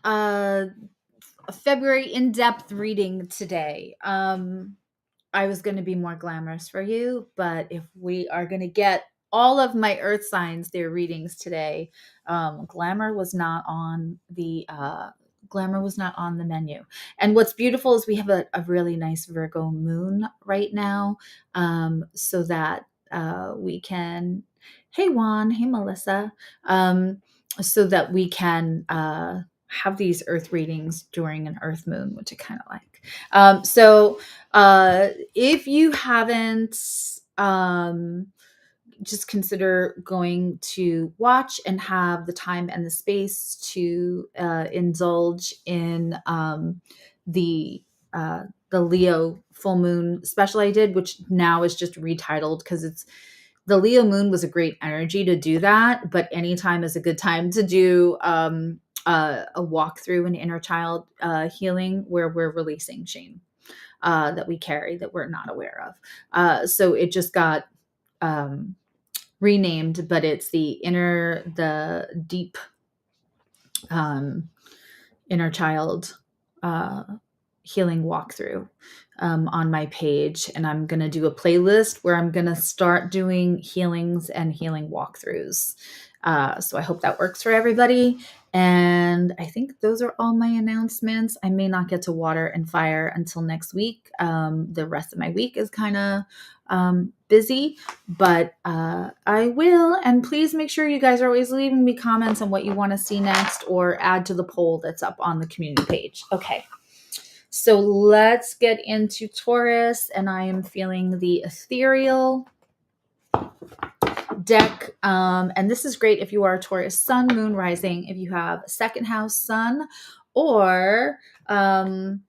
a February in-depth reading today. I was going to be more glamorous for you, but if we are going to get all of my earth signs their readings today, glamour was not on the menu. And what's beautiful is we have a really nice Virgo moon right now, so that we can, hey Juan, hey Melissa, so that we can have these earth readings during an earth moon, which I kind of like. If you haven't, just consider going to watch and have the time and the space to indulge in the Leo full moon special I did, which now is just retitled because it's the Leo moon was a great energy to do that, but anytime is a good time to do a walkthrough an inner child healing where we're releasing shame that we carry that we're not aware of. So it just got renamed, but it's the deep inner child healing walkthrough on my page. And I'm going to do a playlist where I'm going to start doing healings and healing walkthroughs. So I hope that works for everybody. And I think those are all my announcements. I may not get to water and fire until next week. The rest of my week is kind of busy, but I will. And please make sure you guys are always leaving me comments on what you want to see next or add to the poll that's up on the community page. Okay. So let's get into Taurus, and I am feeling the ethereal deck. And this is great if you are a Taurus sun, moon, rising, if you have second house sun or a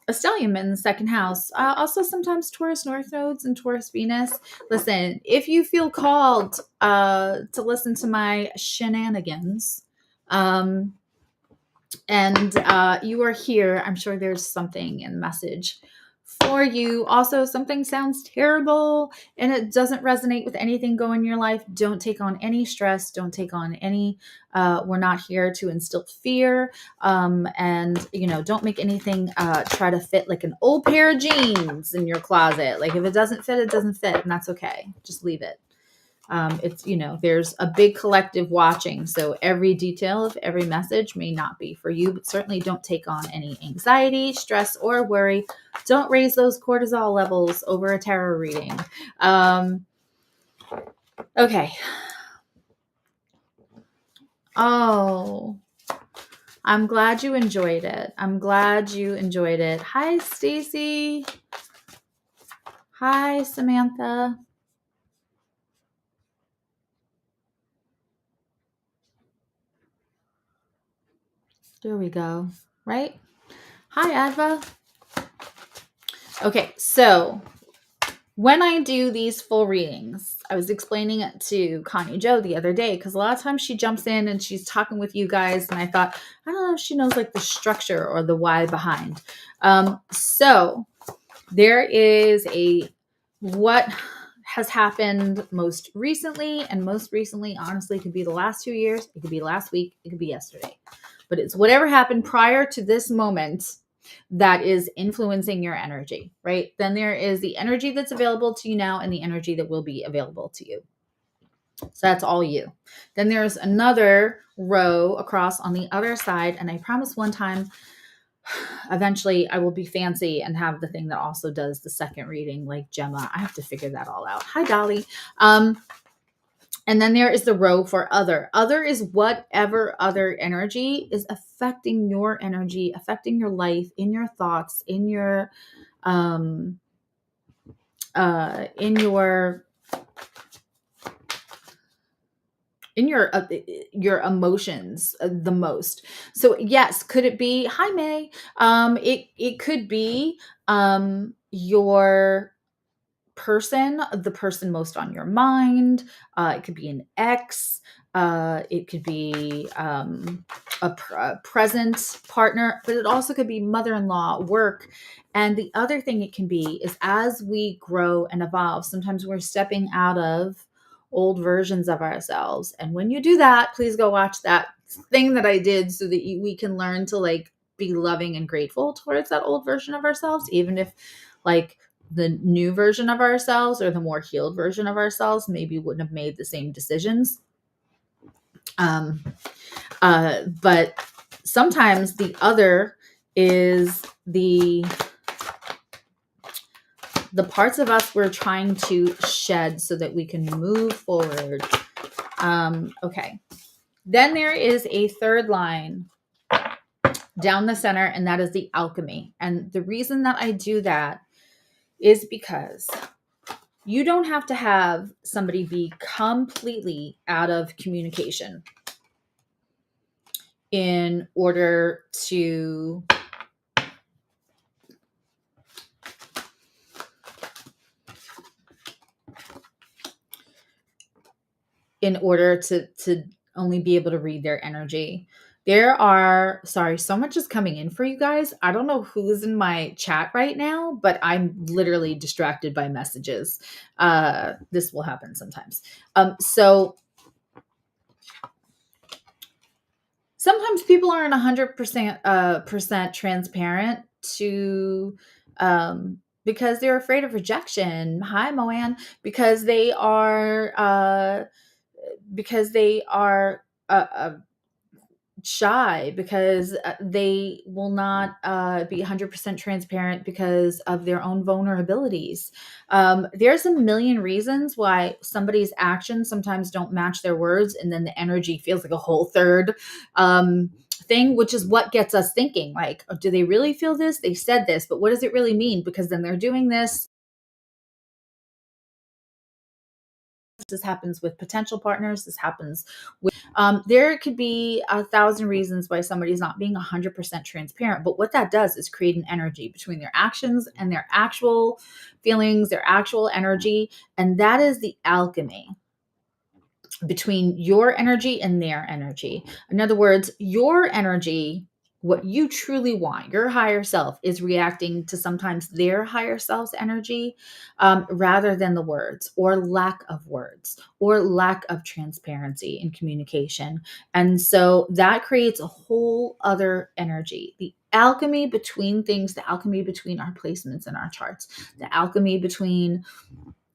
stellium in the second house. Also sometimes Taurus north nodes and Taurus Venus. Listen, if you feel called to listen to my shenanigans, and you are here, I'm sure there's something in the message for you. Also, something sounds terrible and it doesn't resonate with anything going in your life. Don't take on any stress. Don't take on any, we're not here to instill fear. And, don't make anything try to fit like an old pair of jeans in your closet. Like if it doesn't fit, it doesn't fit. And that's okay. Just leave it. It's, there's a big collective watching. So every detail of every message may not be for you, but certainly don't take on any anxiety, stress, or worry. Don't raise those cortisol levels over a tarot reading. Okay. Oh, I'm glad you enjoyed it. Hi, Stacy. Hi, Samantha. There we go. Right? Hi, Adva. Okay, so when I do these full readings, I was explaining it to Connie Joe the other day because a lot of times she jumps in and she's talking with you guys, and I thought, I don't know if she knows like the structure or the why behind. So there is what has happened most recently, and most recently, honestly, could be the last 2 years, it could be last week, it could be yesterday, but it's whatever happened prior to this moment that is influencing your energy, right? Then there is the energy that's available to you now and the energy that will be available to you. So that's all you. Then there's another row across on the other side. And I promise one time, eventually I will be fancy and have the thing that also does the second reading like Gemma. I have to figure that all out. Hi, Dolly. And then there is the row for other. Other is whatever other energy is affecting your energy, affecting your life, in your thoughts, in your your emotions the most. So yes, could it be, hi May, it could be your person, the person most on your mind. It could be an ex. It could be a present partner, but it also could be mother-in-law, work. And the other thing it can be is as we grow and evolve, sometimes we're stepping out of old versions of ourselves. And when you do that, please go watch that thing that I did so that we can learn to like be loving and grateful towards that old version of ourselves, even if like the new version of ourselves or the more healed version of ourselves maybe wouldn't have made the same decisions. But sometimes the other is the parts of us we're trying to shed so that we can move forward. Okay. Then there is a third line down the center, and that is the alchemy. And the reason that I do that is because you don't have to have somebody be completely out of communication in order to only be able to read their energy. There are, sorry, so much is coming in for you guys. I don't know who's in my chat right now, but I'm literally distracted by messages. This will happen sometimes. So sometimes people aren't 100% transparent to, because they're afraid of rejection. Hi, Moanne. Because they are shy, because they will not be 100% transparent because of their own vulnerabilities. There's a million reasons why somebody's actions sometimes don't match their words, and then the energy feels like a whole third thing, which is what gets us thinking like, oh, do they really feel this? They said this, but what does it really mean? Because then they're doing this. This happens with potential partners. This happens with, there could be 1,000 reasons why somebody's not being 100% transparent. But what that does is create an energy between their actions and their actual feelings, their actual energy. And that is the alchemy between your energy and their energy. In other words, your energy, what you truly want, your higher self, is reacting to sometimes their higher self's energy, rather than the words or lack of words or lack of transparency in communication. And so that creates a whole other energy. The alchemy between things, the alchemy between our placements in our charts, the alchemy between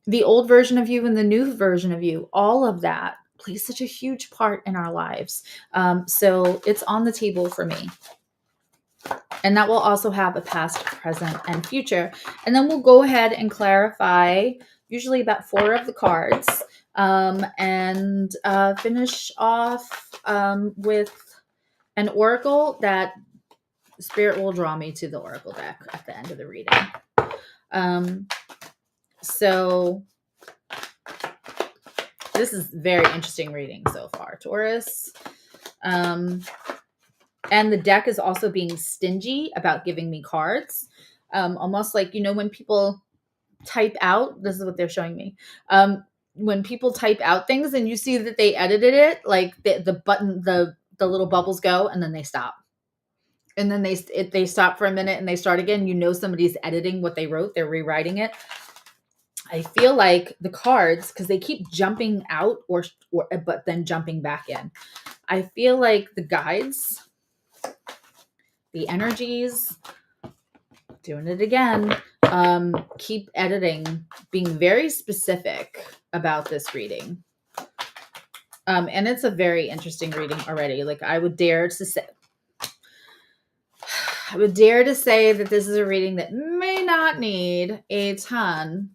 the old version of you and the new version of you, all of that plays such a huge part in our lives. So it's on the table for me. And that will also have a past, present, and future. And then we'll go ahead and clarify usually about 4 of the cards, and finish off with an oracle that Spirit will draw me to the oracle deck at the end of the reading. So this is very interesting reading so far, Taurus. And the deck is also being stingy about giving me cards. Almost like, when people type out, this is what they're showing me. When people type out things and you see that they edited it, like the button, the little bubbles go and then they stop. And then they stop for a minute and they start again. Somebody's editing what they wrote. They're rewriting it. I feel like the cards, because they keep jumping out but then jumping back in. I feel like the guides, the energies, doing it again, keep editing, being very specific about this reading. And it's a very interesting reading already. Like I would dare to say that this is a reading that may not need a ton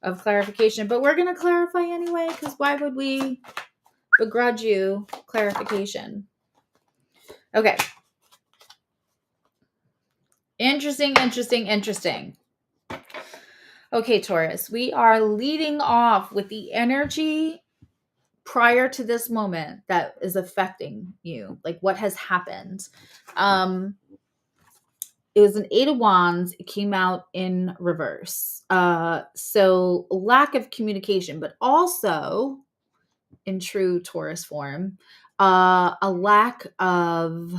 of clarification, but we're going to clarify anyway, because why would we begrudge you clarification? Okay. Interesting. Okay, Taurus, we are leading off with the energy prior to this moment that is affecting you, like what has happened. It was an 8 of Wands. It came out in reverse. So lack of communication, but also in true Taurus form, a lack of,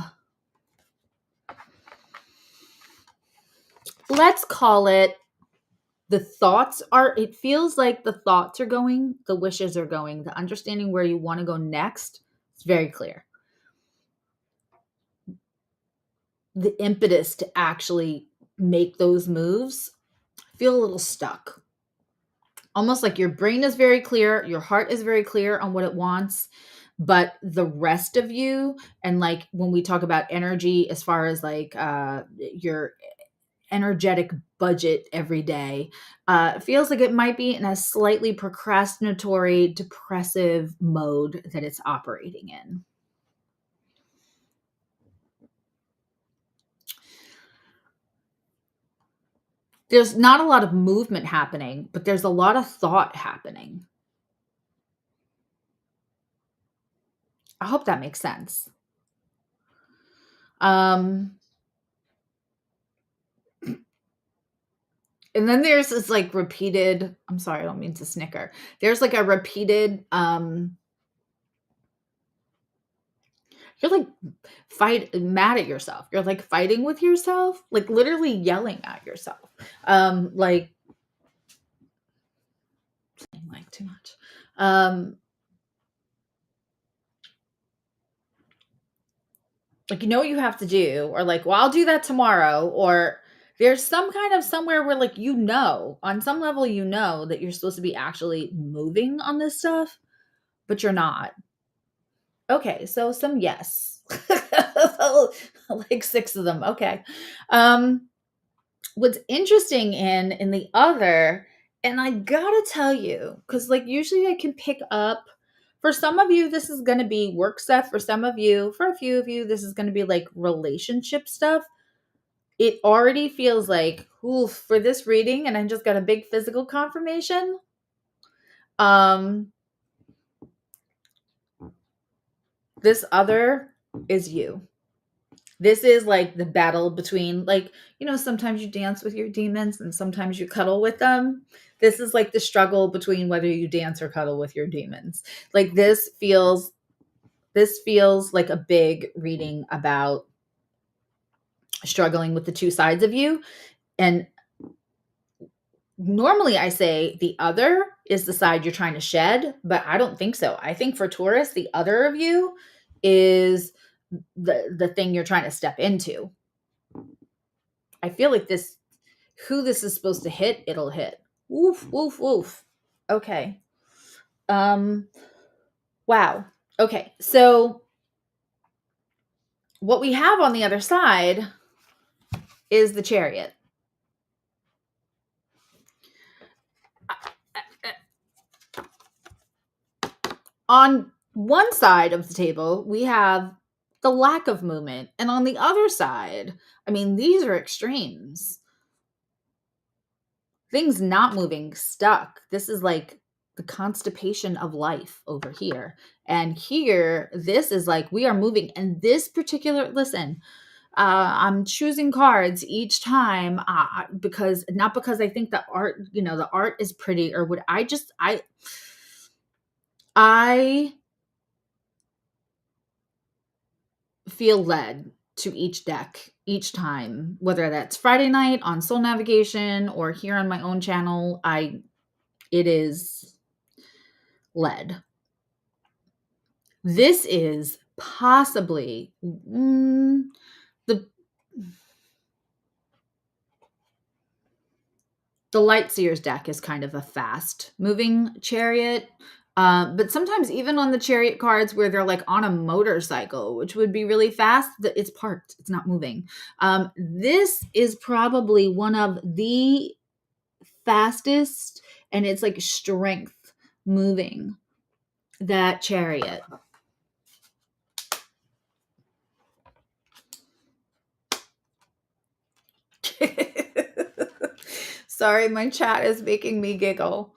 let's call it, it feels like the thoughts are going, the wishes are going, the understanding where you want to go next. It's very clear. the impetus to actually make those moves, feel a little stuck. Almost like your brain is very clear, your heart is very clear on what it wants, but the rest of you, and like when we talk about energy as far as like your energetic budget every day, feels like it might be in a slightly procrastinatory, depressive mode that it's operating in. There's not a lot of movement happening, but there's a lot of thought happening. I hope that makes sense. And then there's this like repeated, I'm sorry, I don't mean to snicker. There's like a repeated, you're like mad at yourself. You're like fighting with yourself, like literally yelling at yourself. Like too much. Like, you know what you have to do, or like, well, I'll do that tomorrow, or there's some kind of somewhere where like, on some level, that you're supposed to be actually moving on this stuff, but you're not. Okay, so some yes. Like 6 of them. Okay. What's interesting in the other, and I gotta tell you, because like usually I can pick up, for some of you, this is going to be work stuff. For some of you, for a few of you, this is going to be like relationship stuff. It already feels like, oof, for this reading, and I just got a big physical confirmation. This other is you. This is like the battle between, like, sometimes you dance with your demons and sometimes you cuddle with them. This is like the struggle between whether you dance or cuddle with your demons. Like this feels like a big reading about struggling with the two sides of you. And normally I say the other is the side you're trying to shed, but I don't think so. I think for Taurus, the other of you is the thing you're trying to step into. I feel like who this is supposed to hit, it'll hit. Woof, woof, woof. Okay. Wow. Okay. So what we have on the other side is the Chariot. On one side of the table, we have the lack of movement. And on the other side, I mean, these are extremes. Things not moving, stuck. This is like the constipation of life over here. And here, this is like we are moving. And this particular, listen, I'm choosing cards each time because not because I think the art is pretty or would I feel led to each deck each time, whether that's Friday night on Soul Navigation or here on my own channel. It is led. This is possibly the Light Seers deck is kind of a fast moving chariot. But sometimes even on the chariot cards where they're like on a motorcycle, which would be really fast, it's parked, it's not moving. This is probably one of the fastest, and it's like strength moving, that chariot. Sorry, my chat is making me giggle.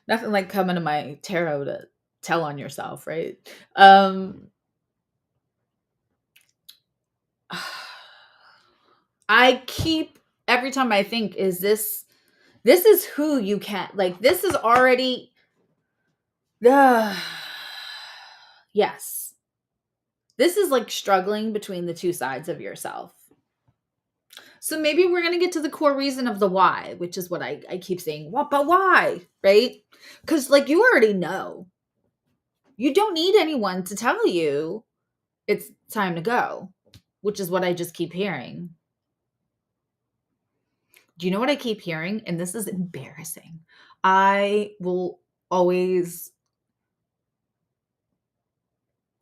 Nothing like coming to my tarot to tell on yourself, right? I keep, every time I think, is this is who you can, like, this is already yes. This is like struggling between the two sides of yourself. So maybe we're going to get to the core reason of the why, which is what I keep saying. What, but why? Right? Because like you already know. You don't need anyone to tell you it's time to go, which is what I just keep hearing. Do you know what I keep hearing? And this is embarrassing. I will always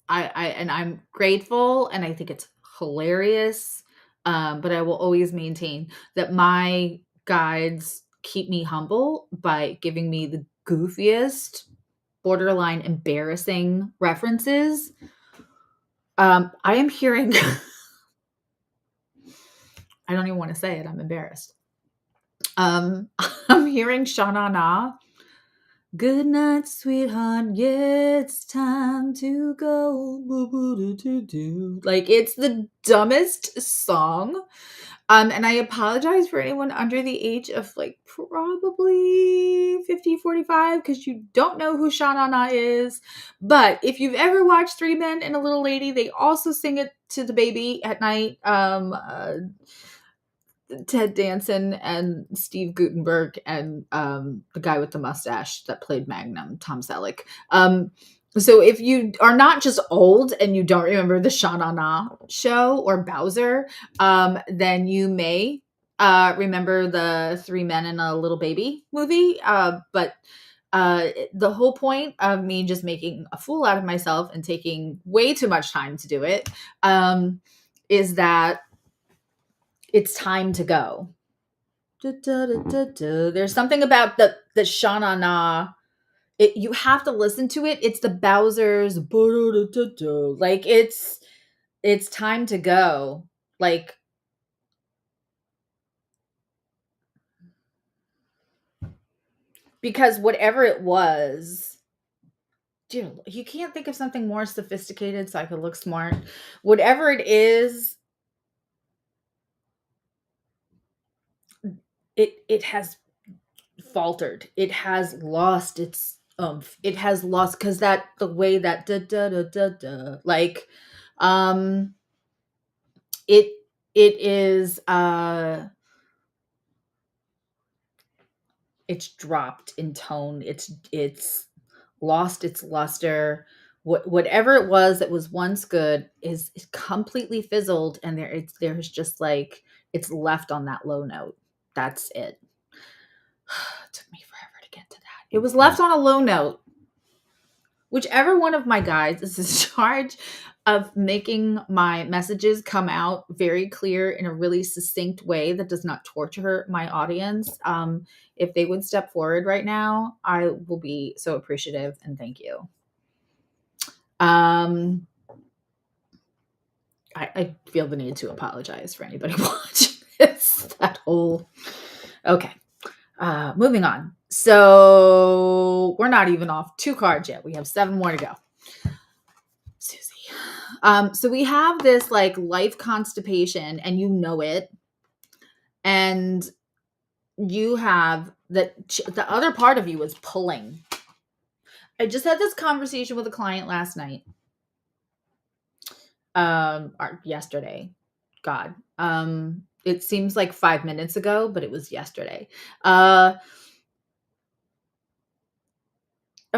and I'm grateful and I think it's hilarious. But I will always maintain that my guides keep me humble by giving me the goofiest, borderline embarrassing references. I am hearing, I don't even want to say it, I'm embarrassed. I'm hearing Shana Na. Good night, sweetheart. Yeah, it's time to go. Like, it's the dumbest song. And I apologize for anyone under the age of like probably 50, 45, because you don't know who Shana Na is. But if you've ever watched Three Men and a Little Lady, they also sing it to the baby at night. Ted Danson and Steve Guttenberg and the guy with the mustache that played Magnum, Tom Selleck. So if you are not just old and you don't remember the Shana Na show or Bowser, then you may remember the Three Men and a Little Baby movie. But the whole point of me just making a fool out of myself and taking way too much time to do it is that it's time to go. There's something about the Shana Na. You have to listen to it. It's the Bowser's. Like it's time to go. Like, because whatever it was, dude, you can't think of something more sophisticated so I could look smart. Whatever it is, it has faltered. It has lost its oomph. It has lost, because that the way that like it is it's dropped in tone. It's lost its luster. Whatever it was that was once good is completely fizzled, and there's just like it's left on that low note. That's it. It took me forever to get to that. It was left on a low note. Whichever one of my guides is in charge of making my messages come out very clear in a really succinct way that does not torture my audience, if they would step forward right now, I will be so appreciative and thank you. I feel the need to apologize for anybody watching this. Okay. Moving on. So we're not even off 2 cards yet. We have 7 more to go. Suzzy. So we have this like life constipation, and you know it. And you have that the other part of you is pulling. I just had this conversation with a client last night. Or yesterday. God. It seems like 5 minutes ago, but it was yesterday. A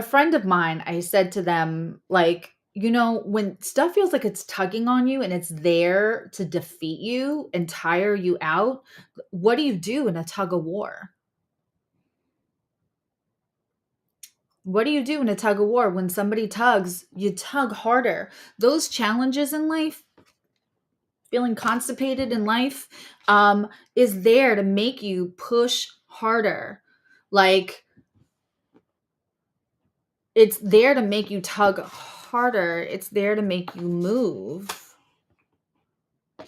friend of mine, I said to them, like, when stuff feels like it's tugging on you and it's there to defeat you and tire you out, what do you do in a tug of war? What do you do in a tug of war? When somebody tugs, you tug harder. Those challenges in life, feeling constipated in life, is there to make you push harder. Like, it's there to make you tug harder. It's there to make you move. The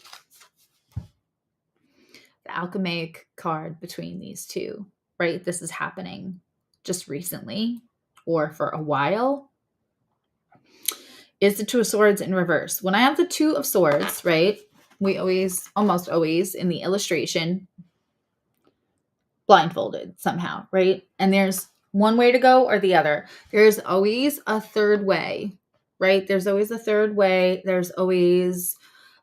alchemic card between these two, right? This is happening just recently or for a while. Is the Two of Swords in reverse. When I have the Two of Swords, right? We almost always in the illustration, blindfolded somehow, right? And there's one way to go or the other. There's always a third way, right? There's always a third way. There's always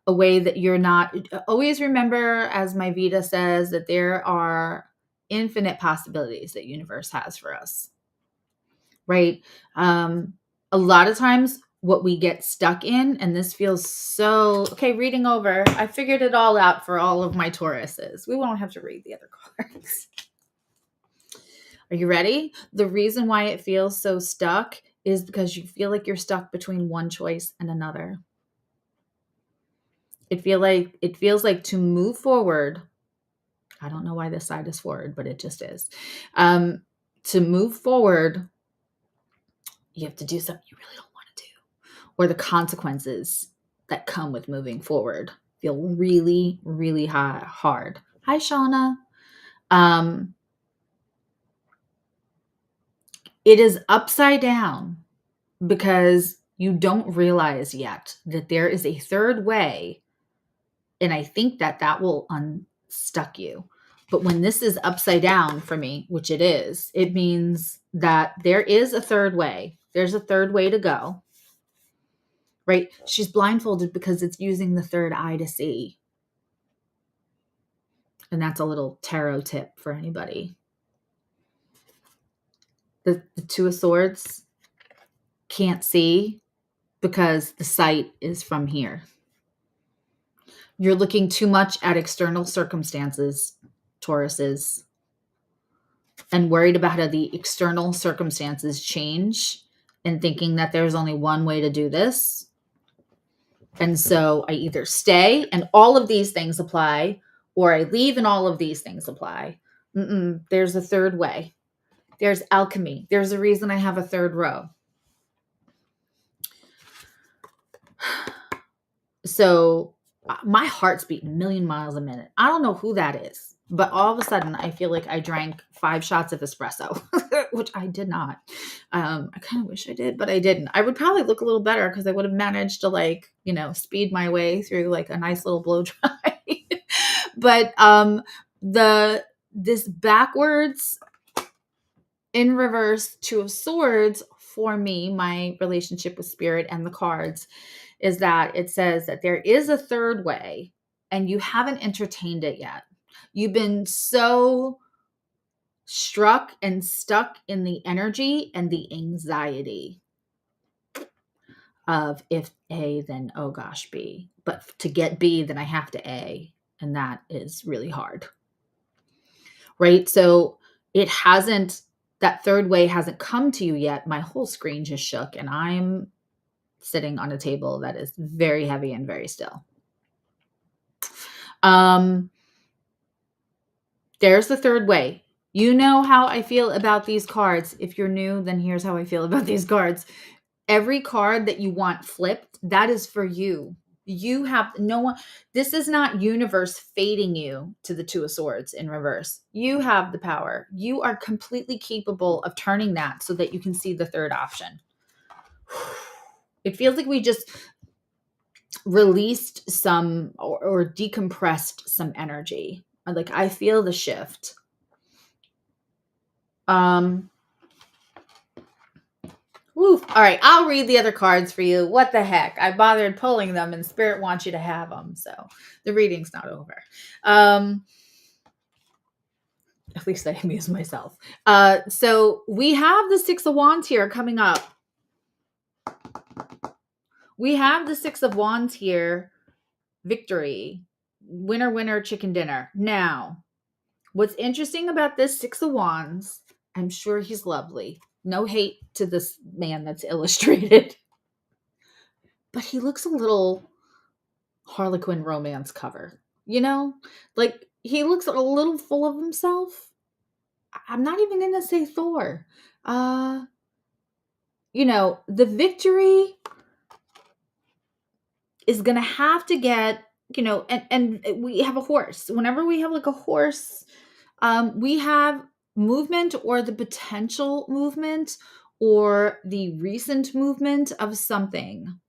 a way that you're not. Always remember, as my Vita says, that there are infinite possibilities that universe has for us, right? a lot of times what we get stuck in, and this feels so, okay, reading over, I figured it all out for all of my Tauruses. We won't have to read the other cards. Are you ready? The reason why it feels so stuck is because you feel like you're stuck between one choice and another. It feels like to move forward. I don't know why this side is forward, but it just is. To move forward, you have to do something you really don't want to do, or the consequences that come with moving forward feel really, really hard. Hi, Shauna. It is upside down because you don't realize yet that there is a third way. And I think that will unstuck you. But when this is upside down for me, which it is, it means that there is a third way. There's a third way to go. Right? She's blindfolded because it's using the third eye to see. And that's a little tarot tip for anybody. The Two of Swords can't see because the sight is from here. You're looking too much at external circumstances, Tauruses, and worried about how the external circumstances change and thinking that there's only one way to do this. And so I either stay and all of these things apply, or I leave and all of these things apply. There's a third way. There's alchemy. There's a reason I have a third row. So my heart's beating a million miles a minute. I don't know who that is, but all of a sudden I feel like I drank 5 shots of espresso, which I did not. I kind of wish I did, but I didn't. I would probably look a little better because I would have managed to speed my way through like a nice little blow dry. But this backwards in reverse Two of Swords for me, my relationship with spirit and the cards, is that it says that there is a third way and you haven't entertained it yet. You've been so struck and stuck in the energy and the anxiety of if A, then oh gosh, B. But to get B, then I have to A. And that is really hard. Right? So that third way hasn't come to you yet. My whole screen just shook and I'm sitting on a table that is very heavy and very still. There's the third way. You know how I feel about these cards. If you're new, then here's how I feel about these cards. Every card that you want flipped, that is for you. You have no one. This is not universe fating you to the Two of Swords in reverse. You have the power. You are completely capable of turning that so that you can see the third option. It feels like we just released some or decompressed some energy. Like I feel the shift. Woo. All right, I'll read the other cards for you. What the heck? I bothered pulling them and Spirit wants you to have them. So the reading's not over. At least I amuse myself. So we have the Six of Wands here coming up. We have the Six of Wands here. Victory. Winner, winner, chicken dinner. Now, what's interesting about this Six of Wands, I'm sure he's lovely. No hate to this man that's illustrated. But he looks a little Harlequin romance cover. You know? Like, he looks a little full of himself. I'm not even going to say Thor. The victory is going to have to get, and we have a horse. Whenever we have like a horse, we have movement or the potential movement or the recent movement of something.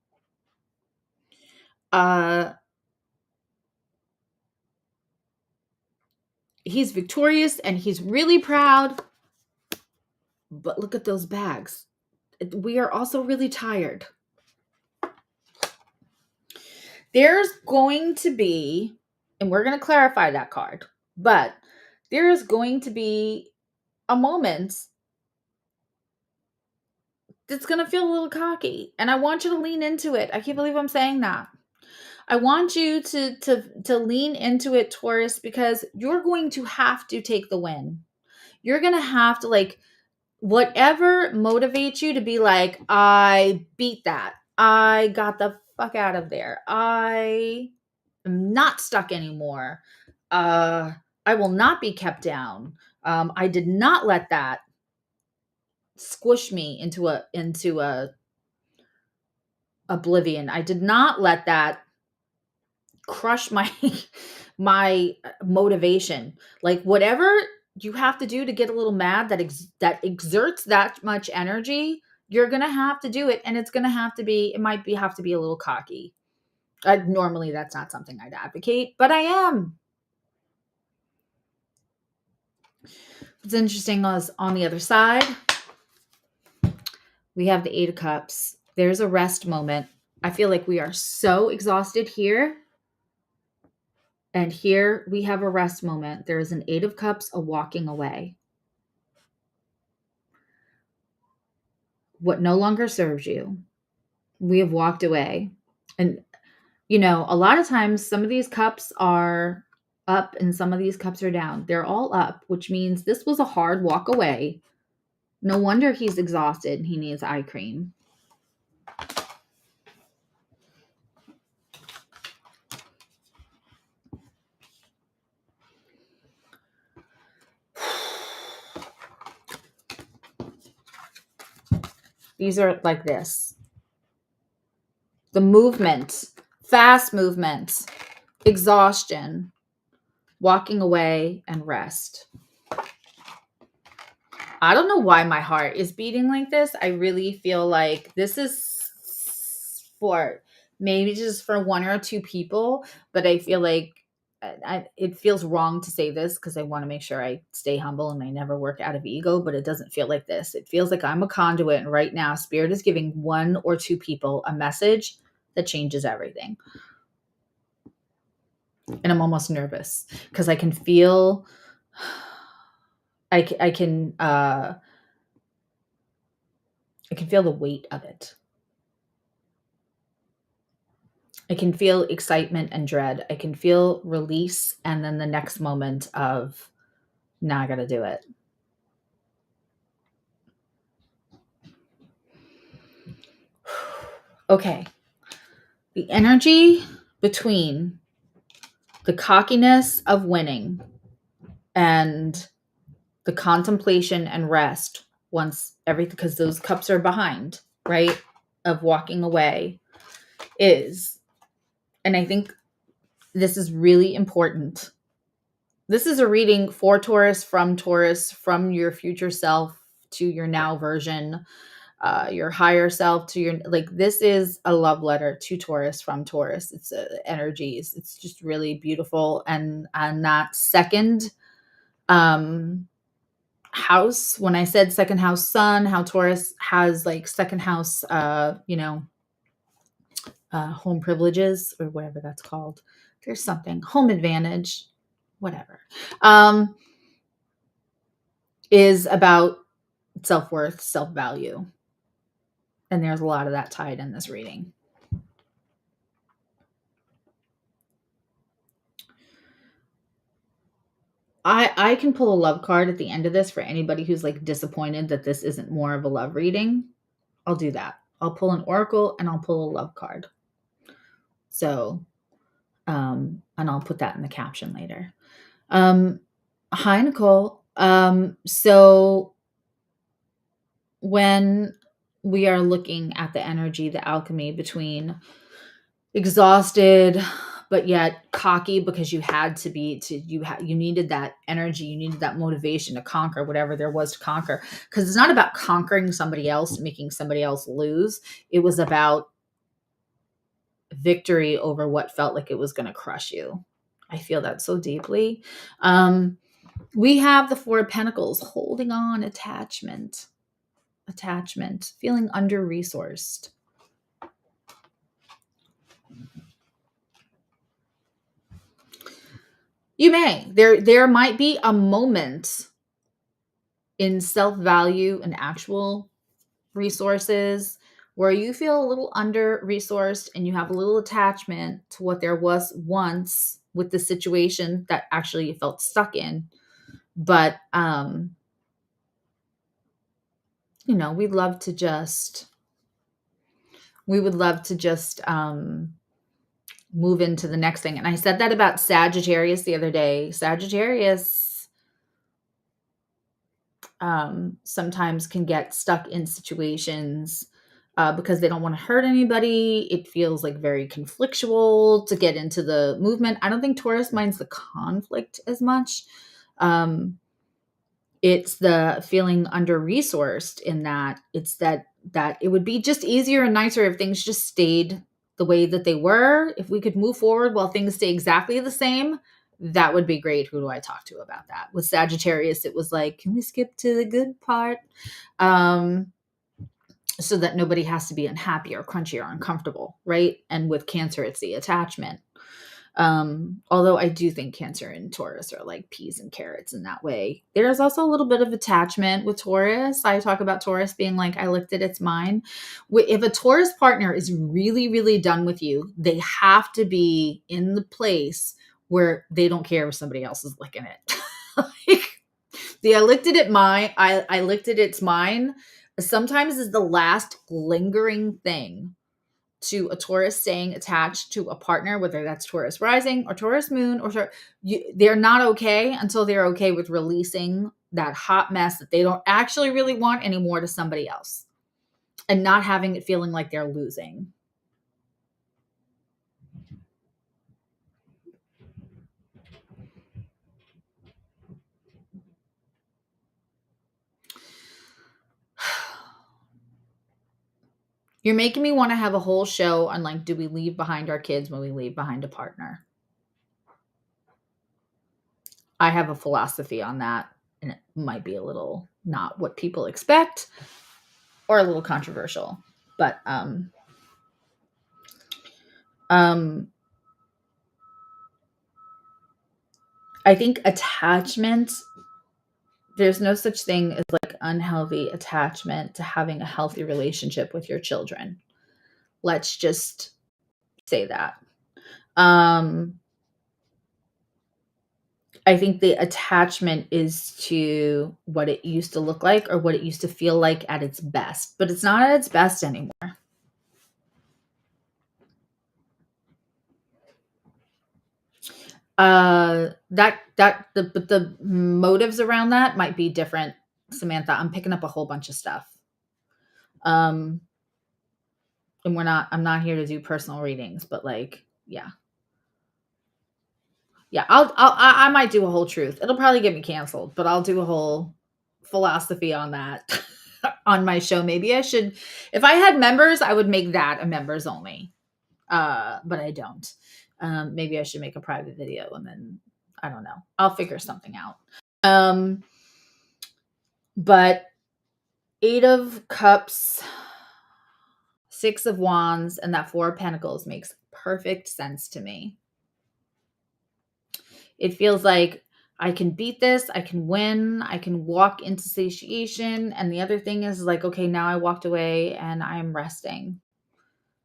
He's victorious and he's really proud, but look at those bags. We are also really tired. There's going to be, and we're going to clarify that card, but there is going to be a moment it's going to feel a little cocky. And I want you to lean into it. I can't believe I'm saying that. I want you to lean into it, Taurus, because you're going to have to take the win. You're going to have to, like, whatever motivates you to be like, I beat that. I got the fuck out of there. I am not stuck anymore. I will not be kept down. I did not let that squish me into a oblivion. I did not let that crush my my motivation. Like, whatever you have to do to get a little mad that exerts that much energy, you're gonna have to do it, and it's gonna have to be. It might be have to be a little cocky. Normally, that's not something I'd advocate, but I am. What's interesting is on the other side, we have the Eight of Cups. There's a rest moment. I feel like we are so exhausted here. And here we have a rest moment. There is an Eight of Cups, a walking away. What no longer serves you. We have walked away. And, you know, a lot of times some of these cups are up and some of these cups are down. They're all up, which means this was a hard walk away. No wonder he's exhausted and he needs eye cream. These are like this. The movement, fast movement, exhaustion, walking away, and rest. I don't know why my heart is beating like this. I really feel like this is for maybe just for one or two people, but I feel like it feels wrong to say this because I want to make sure I stay humble and I never work out of ego, but it doesn't feel like this. It feels like I'm a conduit, and right now Spirit is giving one or two people a message that changes everything. And I'm almost nervous because I can feel I can feel the weight of it. I can feel excitement and dread. I can feel release, and then the next moment of, now I got to do it. Okay. The energy between the cockiness of winning and the contemplation and rest once everything, because those cups are behind, right, of walking away is, and I think this is really important. This is a reading for Taurus, from your future self to your now version, your higher self to your, like, this is a love letter to Taurus from Taurus. It's energies. It's just really beautiful. And that second house, when I said second house sun, how Taurus has like second house, home privileges or whatever that's called. There's something, home advantage, whatever, is about self-worth, self-value. And there's a lot of that tied in this reading. I can pull a love card at the end of this for anybody who's like disappointed that this isn't more of a love reading. I'll do that. I'll pull an oracle and I'll pull a love card. So, and I'll put that in the caption later. Hi, Nicole. So when we are looking at the energy, the alchemy between exhausted but yet cocky because you had to be, you needed that energy, you needed that motivation to conquer whatever there was to conquer, because it's not about conquering somebody else, making somebody else lose. It was about victory over what felt like it was going to crush you. I feel that so deeply. We have the Four of Pentacles, holding on, attachment, feeling under-resourced. You may. There might be a moment in self-value and actual resources, where you feel a little under-resourced and you have a little attachment to what there was once with the situation that actually you felt stuck in. But, we'd love to just move into the next thing. And I said that about Sagittarius the other day. Sagittarius sometimes can get stuck in situations because they don't want to hurt anybody. It feels like very conflictual to get into the movement. I don't think Taurus minds the conflict as much. It's the feeling under-resourced in that it's that it would be just easier and nicer if things just stayed the way that they were. If we could move forward while things stay exactly the same, that would be great. Who do I talk to about that? With Sagittarius, it was like, can we skip to the good part? So that nobody has to be unhappy or crunchy or uncomfortable, right? And with Cancer, it's the attachment. Although I do think Cancer and Taurus are like peas and carrots in that way. There's also a little bit of attachment with Taurus. I talk about Taurus being like, I licked it, it's mine. If a Taurus partner is really, really done with you, they have to be in the place where they don't care if somebody else is licking it. Like, I licked it, I licked it, it's mine. Sometimes is the last lingering thing to a Taurus staying attached to a partner, whether that's Taurus rising or Taurus moon, or they're not okay until they're okay with releasing that hot mess that they don't actually really want anymore to somebody else and not having it feeling like they're losing. You're making me want to have a whole show on like, do we leave behind our kids when we leave behind a partner? I have a philosophy on that, and it might be a little not what people expect or a little controversial, but I think attachment, there's no such thing as like unhealthy attachment to having a healthy relationship with your children. Let's just say that. I think the attachment is to what it used to look like or what it used to feel like at its best, but it's not at its best anymore. The motives around that might be different, Samantha. I'm picking up a whole bunch of stuff. And I'm not here to do personal readings, but like, yeah. I might do a whole truth. It'll probably get me canceled, but I'll do a whole philosophy on that on my show. Maybe I should, if I had members, I would make that a members only. But I don't. Maybe I should make a private video and then I don't know. I'll figure something out. But 8 of Cups, 6 of Wands, and that 4 of Pentacles makes perfect sense to me. It feels like I can beat this, I can win, I can walk into satiation. And the other thing is like, okay, now I walked away and I'm resting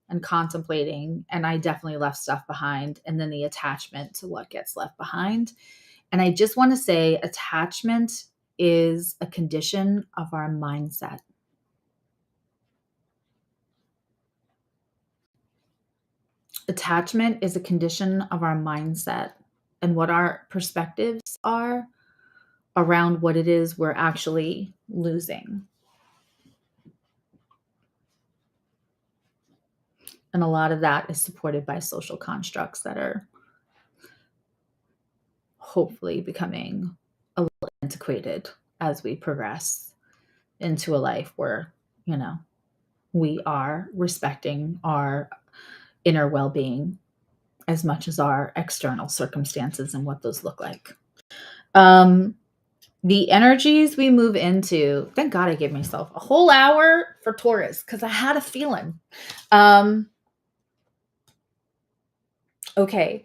and contemplating, and I definitely left stuff behind. And then the attachment to what gets left behind. And I just want to say attachment is a condition of our mindset. Attachment is a condition of our mindset and what our perspectives are around what it is we're actually losing. And a lot of that is supported by social constructs that are hopefully becoming a little antiquated as we progress into a life where, we are respecting our inner well-being as much as our external circumstances and what those look like. The energies we move into, thank God I gave myself a whole hour for Taurus because I had a feeling. Okay.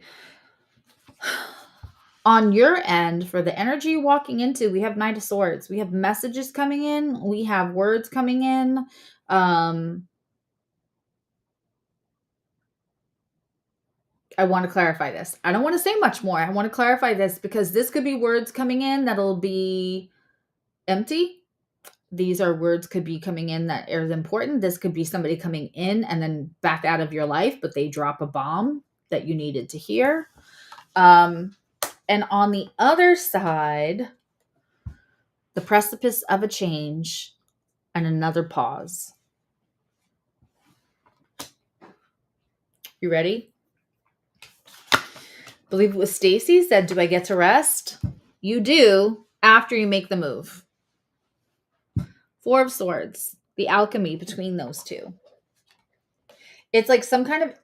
On your end, for the energy you're walking into, we have Knight of Swords. We have messages coming in. We have words coming in. I want to clarify this. I don't want to say much more. I want to clarify this because this could be words coming in that'll be empty. These are words could be coming in that are important. This could be somebody coming in and then back out of your life, but they drop a bomb that you needed to hear. And on the other side, the precipice of a change and another pause. You ready? I believe it was Stacy said, do I get to rest? You do after you make the move. Four of Swords, the alchemy between those two. It's like some kind of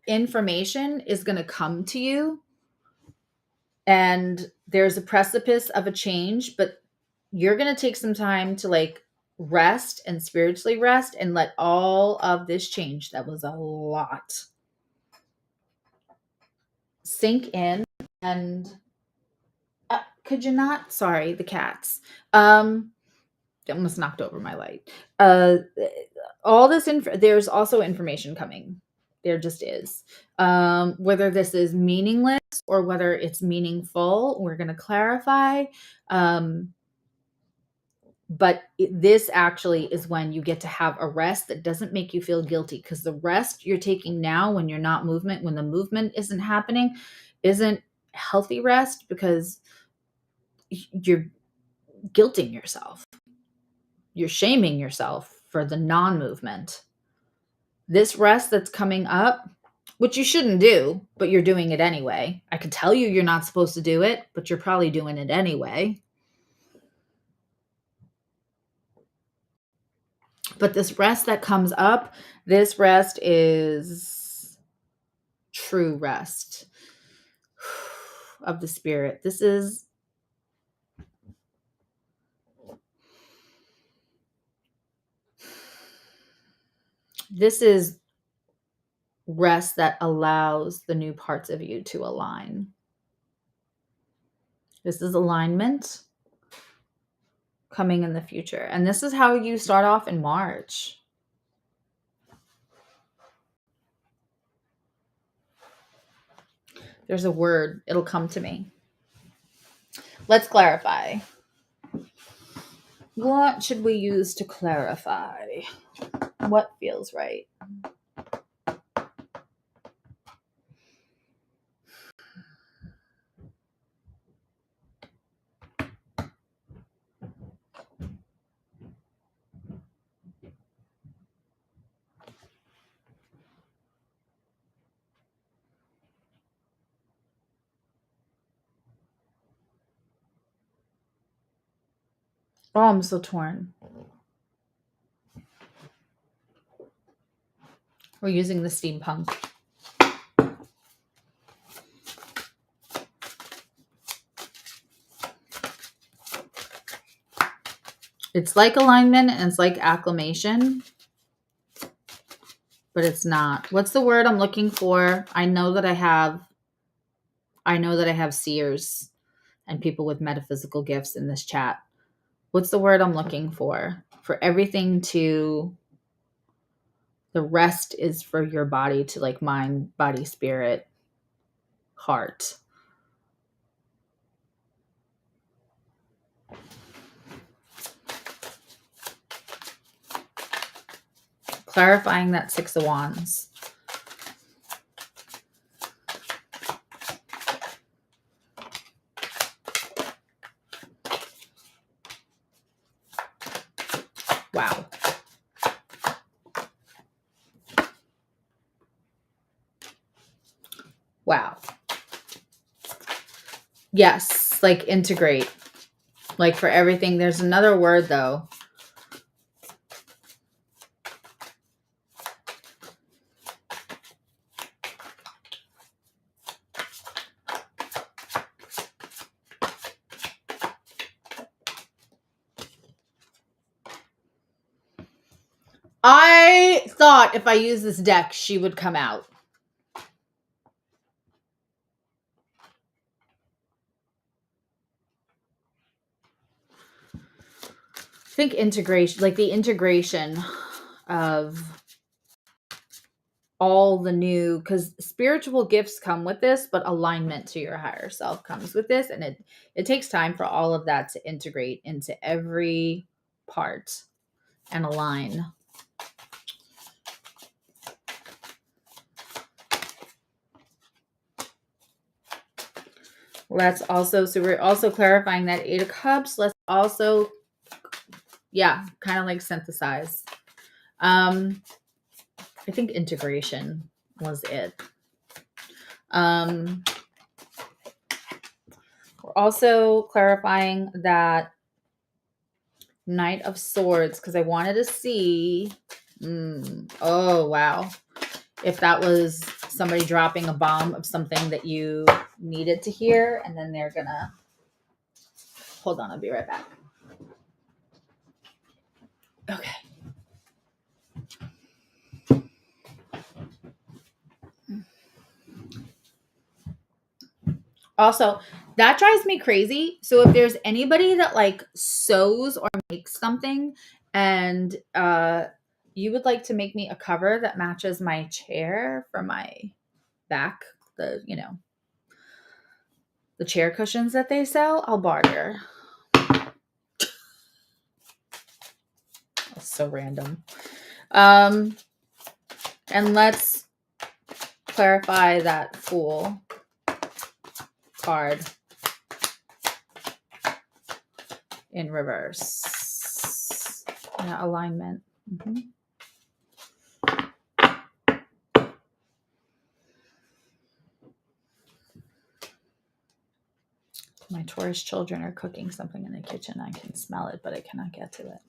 information is going to come to you and there's a precipice of a change, but you're going to take some time to like rest and spiritually rest and let all of this change, that was a lot, sink in. And could you not? Sorry, the cats. Almost knocked over my light. All this there's also information coming. There just is. Whether this is meaningless or whether it's meaningful, we're going to clarify. But this actually is when you get to have a rest that doesn't make you feel guilty, because the rest you're taking now when you're not movement, when the movement isn't happening, isn't healthy rest because you're guilting yourself. You're shaming yourself for the non-movement. This rest that's coming up, which you shouldn't do, but you're doing it anyway. I could tell you you're not supposed to do it, but you're probably doing it anyway. But this rest that comes up, this rest is true rest of the spirit. This is rest that allows the new parts of you to align. This is alignment coming in the future. And this is how you start off in March. There's a word. It'll come to me. Let's clarify. What should we use to clarify? What feels right? Oh, I'm so torn. We're using the steampunk. It's like alignment and it's like acclamation, but it's not. What's the word I'm looking for? I know that I have seers and people with metaphysical gifts in this chat. What's the word I'm looking for? For everything to, the rest is for your body to like mind, body, spirit, heart. Clarifying that Six of Wands. Wow. Wow. Yes, like integrate. Like for everything. There's another word though. I thought if I use this deck, she would come out. think integration, like the integration of all the new, because spiritual gifts come with this, but alignment to your higher self comes with this, and it takes time for all of that to integrate into every part and align. Let's also, so we're also clarifying that 8 of Cups. Let's also, yeah, kind of like synthesize. I think integration was it. We're also clarifying that Knight of Swords, because I wanted to see, oh, wow, if that was somebody dropping a bomb of something that you needed to hear, and then they're gonna, hold on, I'll be right back. Okay. Also, that drives me crazy. So if there's anybody that like sews or makes something and you would like to make me a cover that matches my chair for my back, the, you know, the chair cushions that they sell, I'll barter. That's so random. And let's clarify that Fool card in reverse. Yeah, alignment. My Taurus children are cooking something in the kitchen. I can smell it, but I cannot get to it.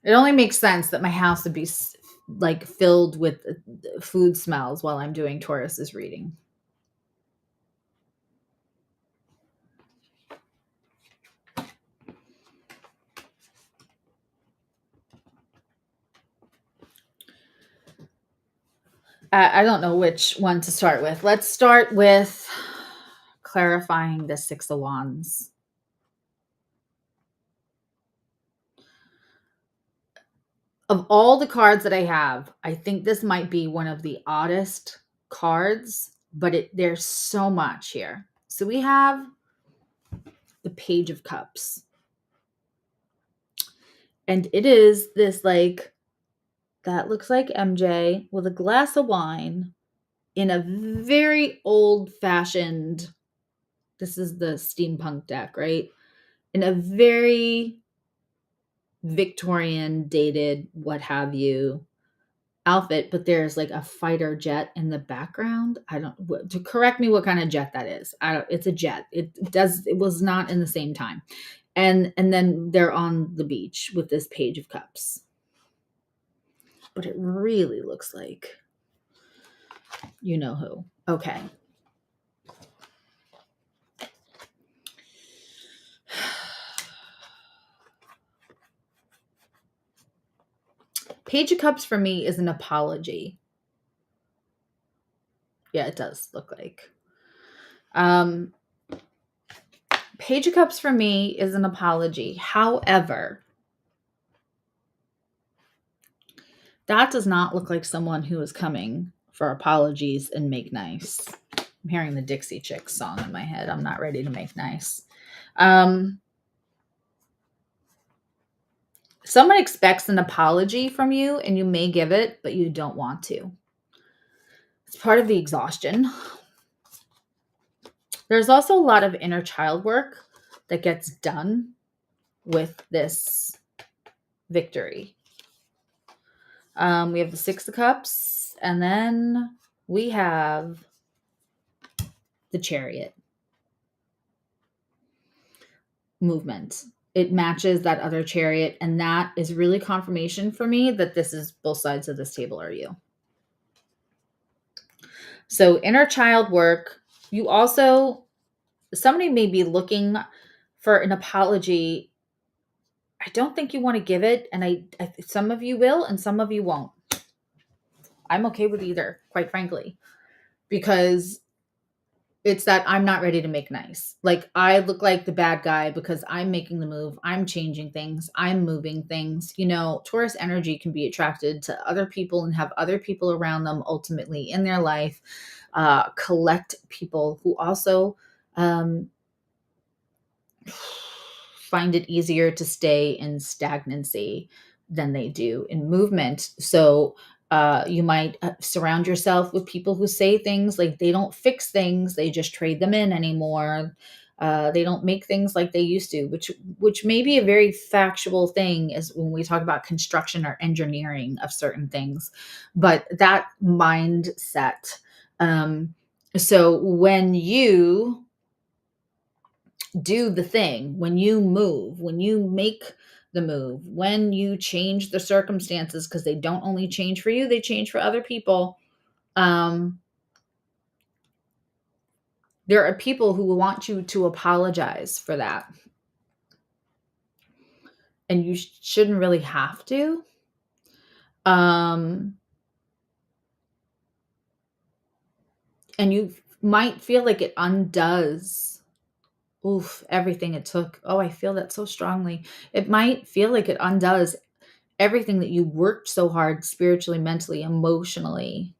It only makes sense that my house would be like filled with food smells while I'm doing Taurus's reading. I don't know which one to start with. Let's start with clarifying the 6 of Wands. Of all the cards that I have, I think this might be one of the oddest cards, but there's so much here. So we have the Page of Cups. And it is this like, that looks like MJ with a glass of wine in a very old-fashioned, this is the steampunk deck, right? In a very Victorian dated, what have you, outfit, but there's like a fighter jet in the background. I don't, to correct me what kind of jet that is. It's a jet. It was not in the same time. And then they're on the beach with this Page of Cups. But it really looks like you know who. Okay. Page of Cups for me is an apology. Yeah, it does look like. Page of Cups for me is an apology. However, that does not look like someone who is coming for apologies and make nice. I'm hearing the Dixie Chicks song in my head. I'm not ready to make nice. Someone expects an apology from you and you may give it, but you don't want to. It's part of the exhaustion. There's also a lot of inner child work that gets done with this victory. We have the 6 of Cups, and then we have the Chariot movement. It matches that other Chariot, and that is really confirmation for me that this is both sides of this table are you. So inner child work. You also, somebody may be looking for an apology. I don't think you want to give it, and I some of you will and some of you won't. I'm okay with either, quite frankly, because It's that I'm not ready to make nice. Like, I look like the bad guy because I'm making the move. I'm changing things. I'm moving things. You know, Taurus energy can be attracted to other people and have other people around them ultimately in their life, collect people who also um, find it easier to stay in stagnancy than they do in movement. So you might surround yourself with people who say things like they don't fix things, they just trade them in anymore. They don't make things like they used to, which may be a very factual thing is when we talk about construction or engineering of certain things, but that mindset. So when you do the thing, when you move, when you make the move, when you change the circumstances, because they don't only change for you, they change for other people. There are people who want you to apologize for that. And you shouldn't really have to. And you might feel like it undoes everything it took. Oh, I feel that so strongly. It might feel like it undoes everything that you worked so hard spiritually, mentally, emotionally,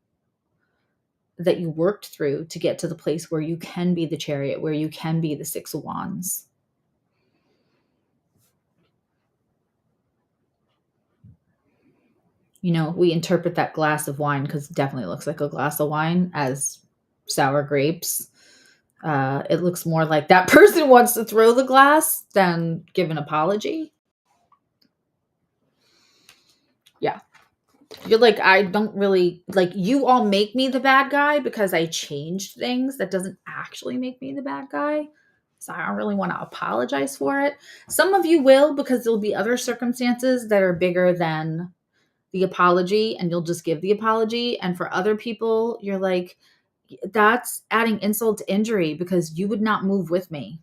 that you worked through to get to the place where you can be the Chariot, where you can be the Six of Wands. You know, we interpret that glass of wine, because it definitely looks like a glass of wine, as sour grapes. It looks more like that person wants to throw the glass than give an apology. Yeah. You're like, I don't really, like, you all make me the bad guy because I changed things. That doesn't actually make me the bad guy. So I don't really want to apologize for it. Some of you will, because there'll be other circumstances that are bigger than the apology, and you'll just give the apology. And for other people, you're like, that's adding insult to injury, because you would not move with me.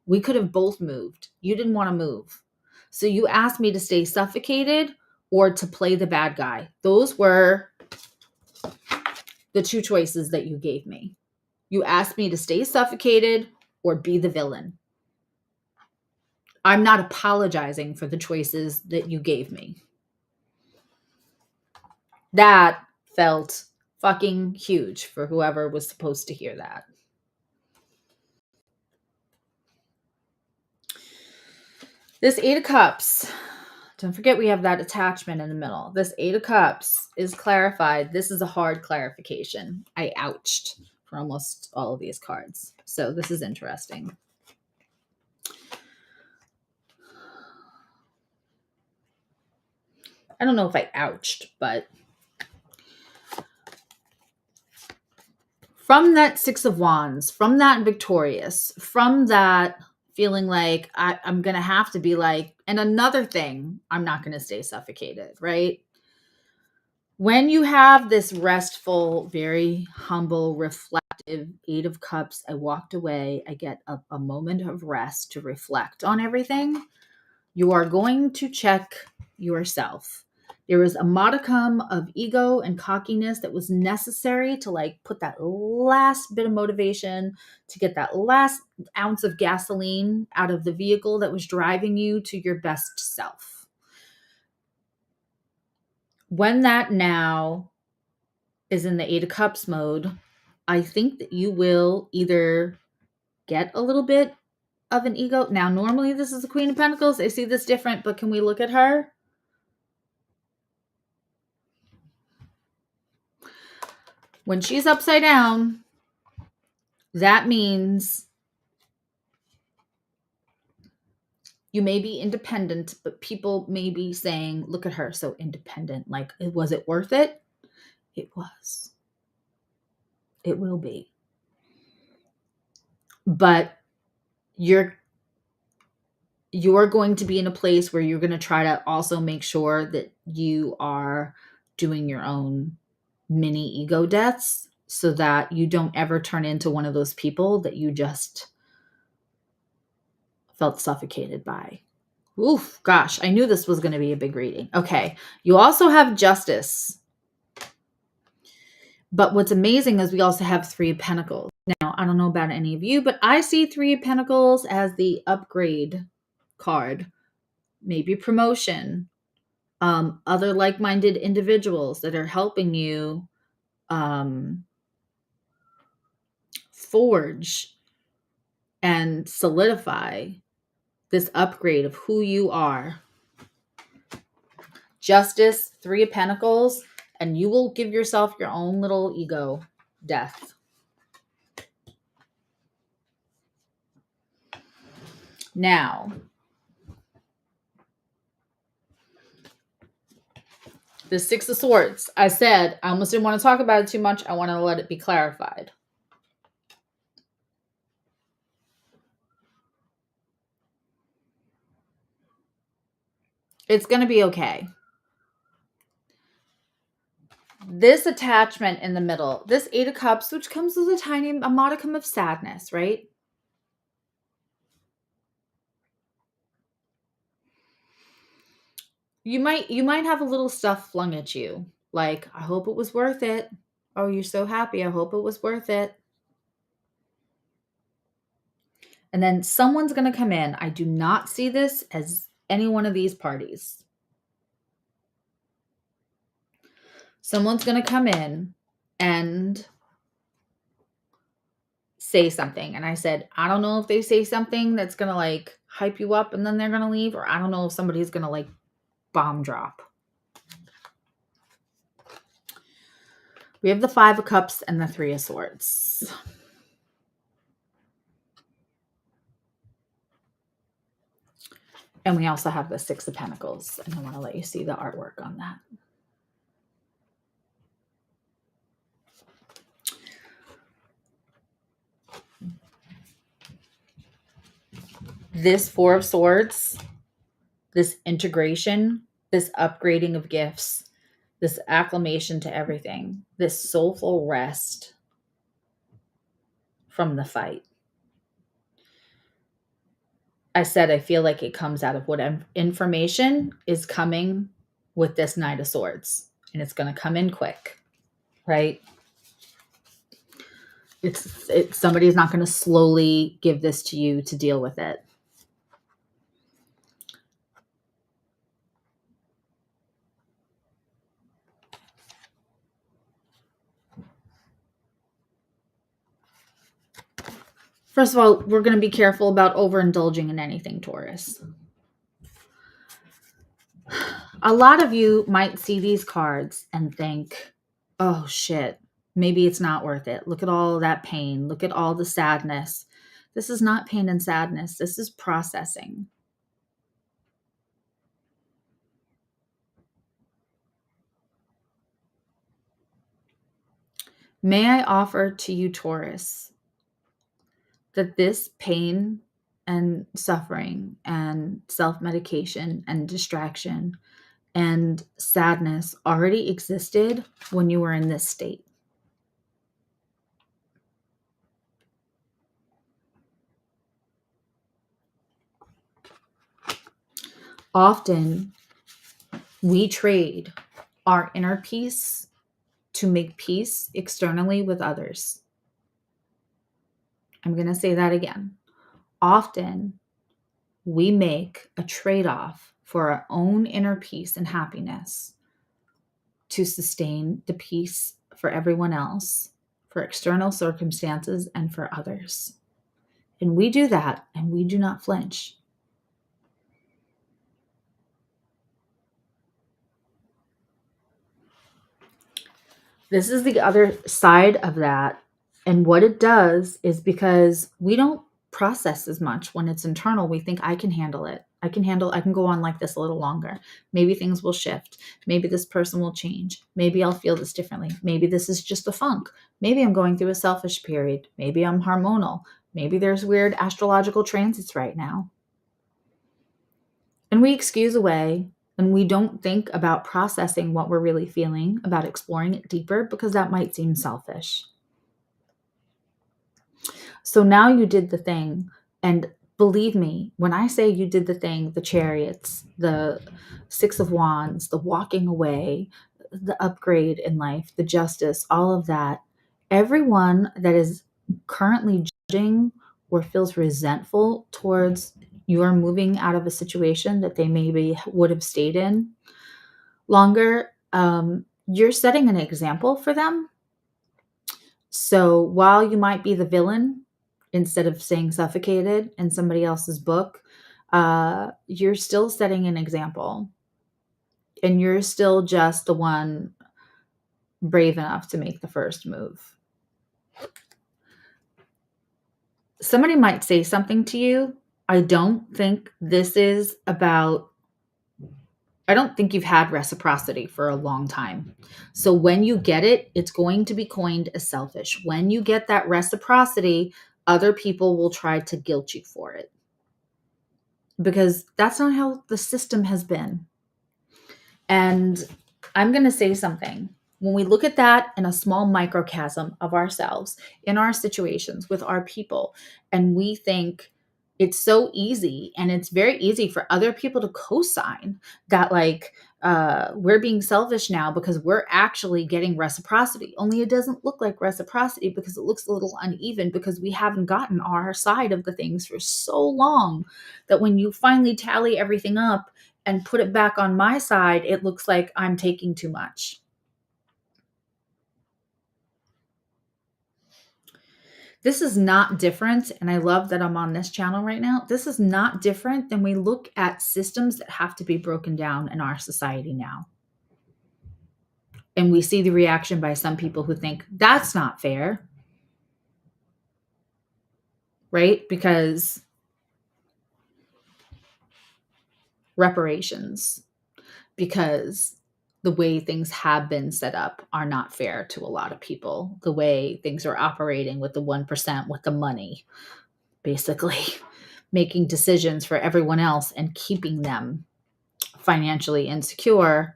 We could have both moved. You didn't want to move. So you asked me to stay suffocated or to play the bad guy. Those were the two choices that you gave me. You asked me to stay suffocated or be the villain. I'm not apologizing for the choices that you gave me. That felt fucking huge for whoever was supposed to hear that. This Eight of Cups, don't forget we have that attachment in the middle. This Eight of Cups is clarified. This is a hard clarification. I ouched for almost all of these cards. So this is interesting. I don't know if I ouched, but from that Six of Wands, from that victorious, from that feeling like I'm going to have to be like, and another thing, I'm not going to stay suffocated, right? When you have this restful, very humble, reflective Eight of Cups, I walked away. I get a moment of rest to reflect on everything. You are going to check yourself. There is a modicum of ego and cockiness that was necessary to like put that last bit of motivation, to get that last ounce of gasoline out of the vehicle that was driving you to your best self. When that now is in the Eight of Cups mode, I think that you will either get a little bit of an ego. Now, normally this is the Queen of Pentacles. I see this different, but can we look at her? When she's upside down, that means you may be independent, but people may be saying, look at her, so independent. Like, was it worth it? It was. It will be. But you're going to be in a place where you're going to try to also make sure that you are doing your own mini ego deaths, so that you don't ever turn into one of those people that you just felt suffocated by. Oof, gosh, I knew this was going to be a big reading. Okay, you also have Justice. But what's amazing is we also have Three of Pentacles. Now, I don't know about any of you, but I see Three of Pentacles as the upgrade card. Maybe promotion. Other like-minded individuals that are helping you forge and solidify this upgrade of who you are. Justice, Three of Pentacles, and you will give yourself your own little ego death. Now, the Six of Swords. I said I almost didn't want to talk about it too much. I want to let it be clarified. It's going to be okay. This attachment in the middle, this Eight of Cups, which comes with a modicum of sadness, right? You might have a little stuff flung at you. Like, I hope it was worth it. Oh, you're so happy. I hope it was worth it. And then someone's going to come in. I do not see this as any one of these parties. Someone's going to come in and say something. And I said, I don't know if they say something that's going to like hype you up and then they're going to leave, or I don't know if somebody's going to like bomb drop. We have the Five of Cups and the Three of Swords. And we also have the Six of Pentacles. And I want to let you see the artwork on that. This Four of Swords, this integration, this upgrading of gifts, this acclamation to everything, this soulful rest from the fight. I said I feel like it comes out of what information is coming with this Knight of Swords. And it's going to come in quick, right? Somebody's not going to slowly give this to you to deal with it. First of all, we're going to be careful about overindulging in anything, Taurus. A lot of you might see these cards and think, oh shit, maybe it's not worth it. Look at all that pain. Look at all the sadness. This is not pain and sadness. This is processing. May I offer to you, Taurus, that this pain and suffering and self-medication and distraction and sadness already existed when you were in this state. Often, we trade our inner peace to make peace externally with others. I'm going to say that again. Often, we make a trade-off for our own inner peace and happiness to sustain the peace for everyone else, for external circumstances, and for others. And we do that, and we do not flinch. This is the other side of that. And what it does is, because we don't process as much when it's internal, we think, I can handle it. I can go on like this a little longer. Maybe things will shift. Maybe this person will change. Maybe I'll feel this differently. Maybe this is just a funk. Maybe I'm going through a selfish period. Maybe I'm hormonal. Maybe there's weird astrological transits right now. And we excuse away, and we don't think about processing what we're really feeling, about exploring it deeper, because that might seem selfish. So now you did the thing. And believe me, when I say you did the thing, the Chariots, the Six of Wands, the walking away, the upgrade in life, the justice, all of that, everyone that is currently judging or feels resentful towards your moving out of a situation that they maybe would have stayed in longer, you're setting an example for them. So while you might be the villain, instead of staying suffocated in somebody else's book, you're still setting an example. And you're still just the one brave enough to make the first move. Somebody might say something to you. I don't think you've had reciprocity for a long time. So when you get it, it's going to be coined as selfish. When you get that reciprocity, other people will try to guilt you for it, because that's not how the system has been. And I'm going to say something. When we look at that in a small microcosm of ourselves, in our situations with our people, and we think it's so easy, and it's very easy for other people to co-sign that, like, we're being selfish now because we're actually getting reciprocity. Only it doesn't look like reciprocity because it looks a little uneven, because we haven't gotten our side of the things for so long that when you finally tally everything up and put it back on my side, it looks like I'm taking too much. This is not different, and I love that I'm on this channel right now. This is not different than we look at systems that have to be broken down in our society now. And we see the reaction by some people who think that's not fair, right? Because reparations, because the way things have been set up are not fair to a lot of people. The way things are operating with the 1% with the money, basically making decisions for everyone else and keeping them financially insecure,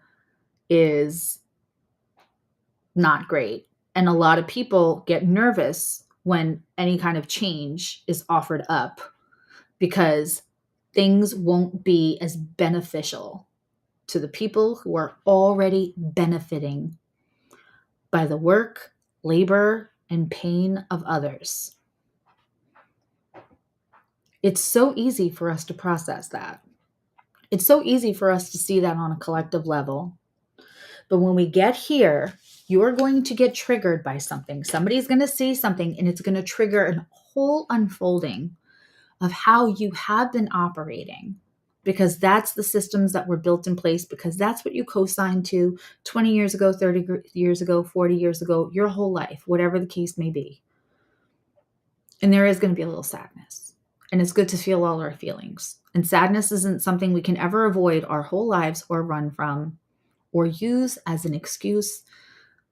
is not great. And a lot of people get nervous when any kind of change is offered up, because things won't be as beneficial to the people who are already benefiting by the work, labor, and pain of others. It's so easy for us to process that. It's so easy for us to see that on a collective level. But when we get here, you're going to get triggered by something. Somebody's going to say something, and it's going to trigger a whole unfolding of how you have been operating, because that's the systems that were built in place, because that's what you co-signed to 20 years ago, 30 years ago, 40 years ago, your whole life, whatever the case may be. And there is going to be a little sadness. And it's good to feel all our feelings. And sadness isn't something we can ever avoid our whole lives or run from or use as an excuse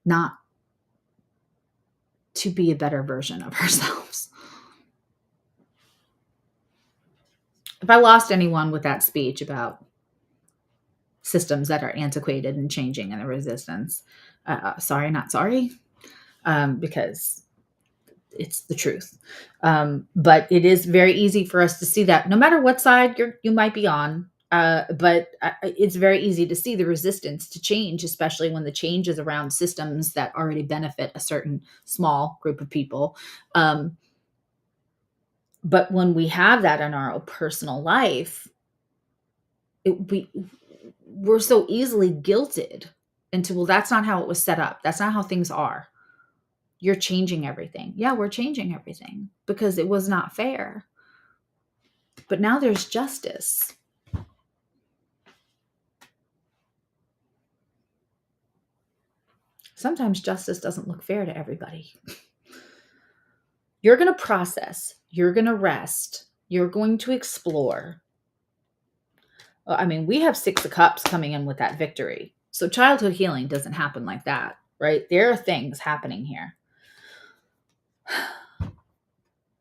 not to be a better version of ourselves. If I lost anyone with that speech about systems that are antiquated and changing and the resistance, sorry, not sorry, because it's the truth. But it is very easy for us to see that no matter what side you might be on, but it's very easy to see the resistance to change, especially when the change is around systems that already benefit a certain small group of people. But when we have that in our personal life, we're so easily guilted into, well, that's not how it was set up. That's not how things are. You're changing everything. Yeah, we're changing everything because it was not fair. But now there's justice. Sometimes justice doesn't look fair to everybody. You're going to process. You're going to rest. You're going to explore. I mean, we have 6 of Cups coming in with that victory. So childhood healing doesn't happen like that, right? There are things happening here.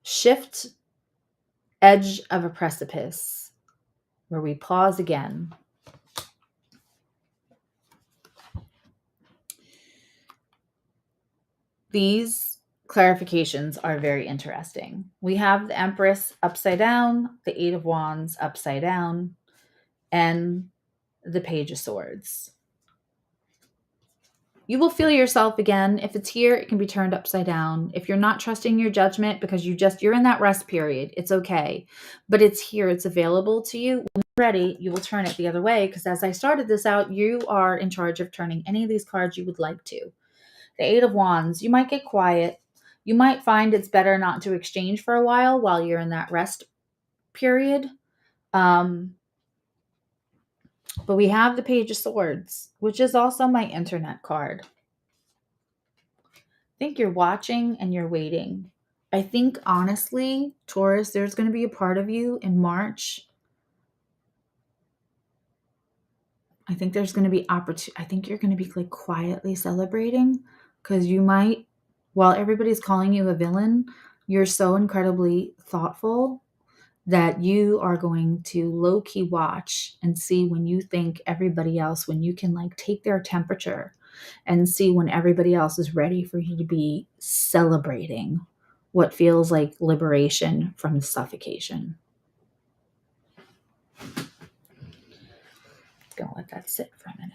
Shift, edge of a precipice, where we pause again. These clarifications are very interesting. We have the Empress upside down, the 8 of Wands upside down, and the Page of Swords. You will feel yourself again. If it's here, it can be turned upside down. If you're not trusting your judgment because you're in that rest period, it's okay. But it's here, it's available to you. When you're ready, you will turn it the other way, because as I started this out, you are in charge of turning any of these cards you would like to. The Eight of Wands, you might get quiet. You might find it's better not to exchange for a while you're in that rest period. But we have the Page of Swords, which is also my internet card. I think you're watching and you're waiting. I think, honestly, Taurus, there's going to be a part of you in March. I think there's going to be opportunity. I think you're going to be like quietly celebrating, because you might, while everybody's calling you a villain, you're so incredibly thoughtful that you are going to low-key watch and see when you think everybody else, when you can like take their temperature and see when everybody else is ready for you to be celebrating what feels like liberation from suffocation. Gonna let that sit for a minute.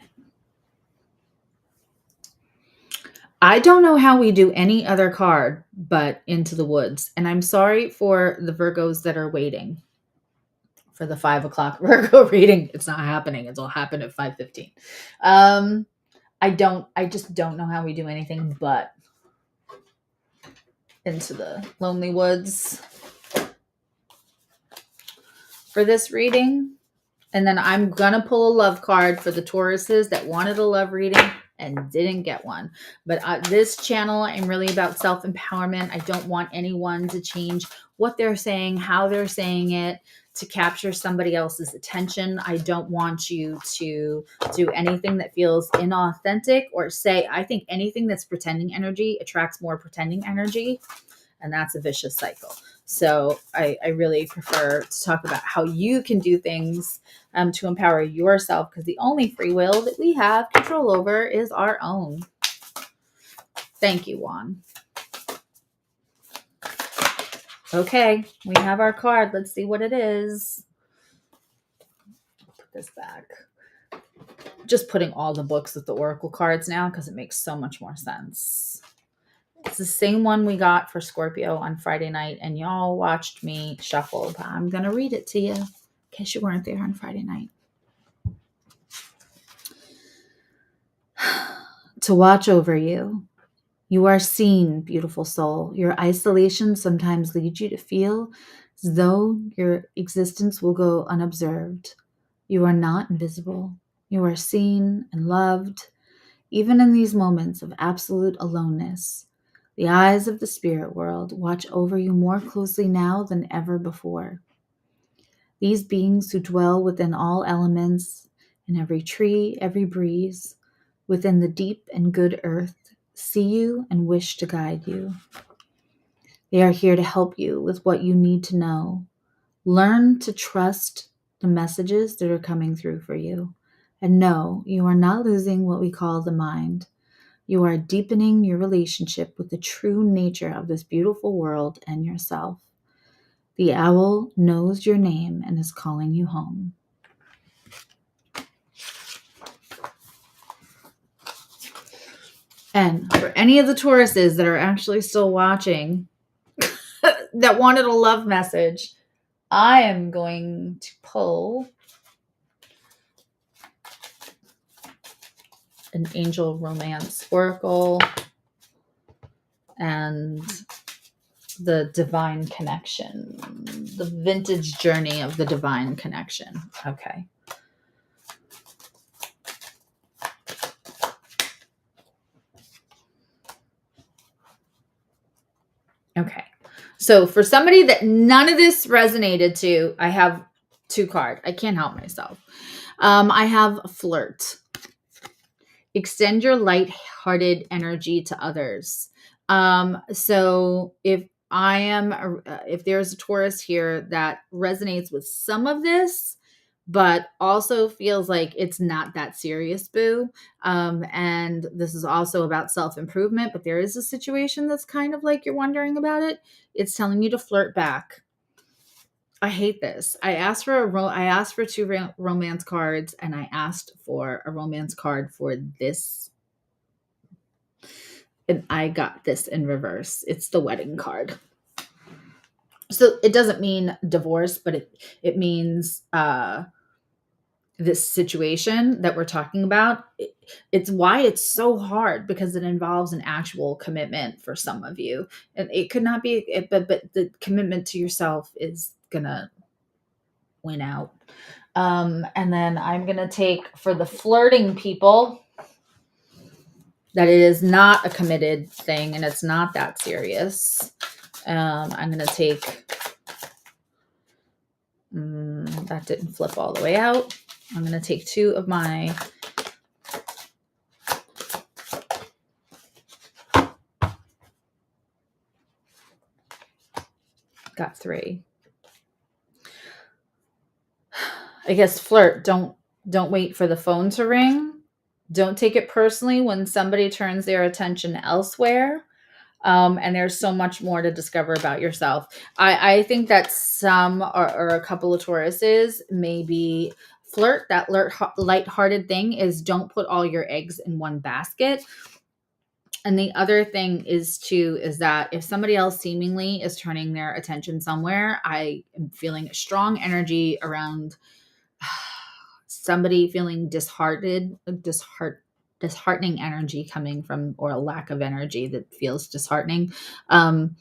I don't know how we do any other card but Into the Woods. And I'm sorry for the Virgos that are waiting for the 5 o'clock Virgo reading. It's not happening. It'll happen at 5:15. I just don't know how we do anything but Into the Lonely Woods for this reading. And then I'm going to pull a love card for the Tauruses that wanted a love reading and didn't get one. But this channel, I'm really about self-empowerment. I don't want anyone to change what they're saying, how they're saying it, to capture somebody else's attention. I don't want you to do anything that feels inauthentic or say, I think anything that's pretending energy attracts more pretending energy. And that's a vicious cycle. So I really prefer to talk about how you can do things to empower yourself, because the only free will that we have control over is our own. Thank you, Juan. Okay, we have our card. Let's see what it is. Put this back. Just putting all the books with the oracle cards now because it makes so much more sense. It's the same one we got for Scorpio on Friday night, and y'all watched me shuffle, but I'm going to read it to you in case you weren't there on Friday night. To watch over you. You are seen, beautiful soul. Your isolation sometimes leads you to feel as though your existence will go unobserved. You are not invisible. You are seen and loved, even in these moments of absolute aloneness. The eyes of the spirit world watch over you more closely now than ever before. These beings who dwell within all elements, in every tree, every breeze, within the deep and good earth, see you and wish to guide you. They are here to help you with what you need to know. Learn to trust the messages that are coming through for you. And know you are not losing what we call the mind. You are deepening your relationship with the true nature of this beautiful world and yourself. The owl knows your name and is calling you home. And for any of the Tauruses that are actually still watching that wanted a love message, I am going to pull an angel romance oracle and the divine connection, the vintage journey of the divine connection. Okay. Okay. So for somebody that none of this resonated to, I have two cards. I can't help myself. I have flirt. Extend your light-hearted energy to others. So if there's a Taurus here that resonates with some of this, but also feels like it's not that serious, boo. And this is also about self-improvement, but there is a situation that's kind of like you're wondering about it. It's telling you to flirt back. I hate this. I asked for two romance cards, and I asked for a romance card for this And I got this in reverse. It's the wedding card. So it doesn't mean divorce, but it means this situation that we're talking about. It's why it's so hard, because it involves an actual commitment for some of you. And it could not be, but the commitment to yourself is gonna win out. And then I'm gonna take, for the flirting people, that it is not a committed thing and it's not that serious. I'm going to take, that didn't flip all the way out. I'm going to take 2 of my got 3. I guess flirt. Don't wait for the phone to ring. Don't take it personally when somebody turns their attention elsewhere. And there's so much more to discover about yourself. I think that some or a couple of Tauruses maybe flirt. That lighthearted thing is, don't put all your eggs in one basket. And the other thing is that if somebody else seemingly is turning their attention somewhere, I am feeling a strong energy around somebody feeling disheartening energy coming from, or a lack of energy that feels disheartening. And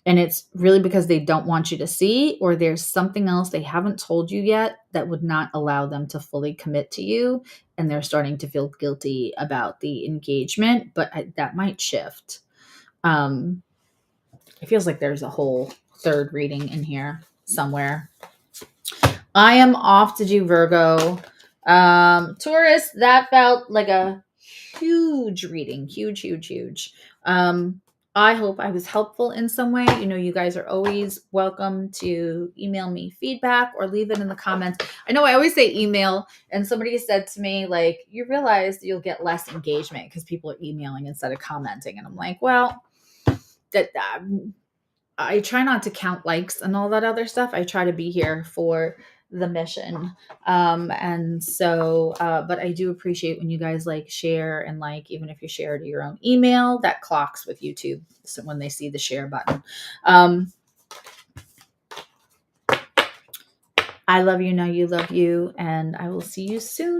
it's really because they don't want you to see, or there's something else they haven't told you yet that would not allow them to fully commit to you. And they're starting to feel guilty about the engagement, but that might shift. It feels like there's a whole third reading in here somewhere. I am off to do Virgo. Taurus, that felt like a huge reading. Huge. I hope I was helpful in some way. You guys are always welcome to email me feedback or leave it in the comments. I know I always say email, and somebody said to me, like, you realize you'll get less engagement because people are emailing instead of commenting. And I'm like, well, that I try not to count likes and all that other stuff. I try to be here for the mission. And so, but I do appreciate when you guys share, and even if you share to your own email, that clocks with YouTube. So when they see the share button, I love you. Know you love you, and I will see you soon.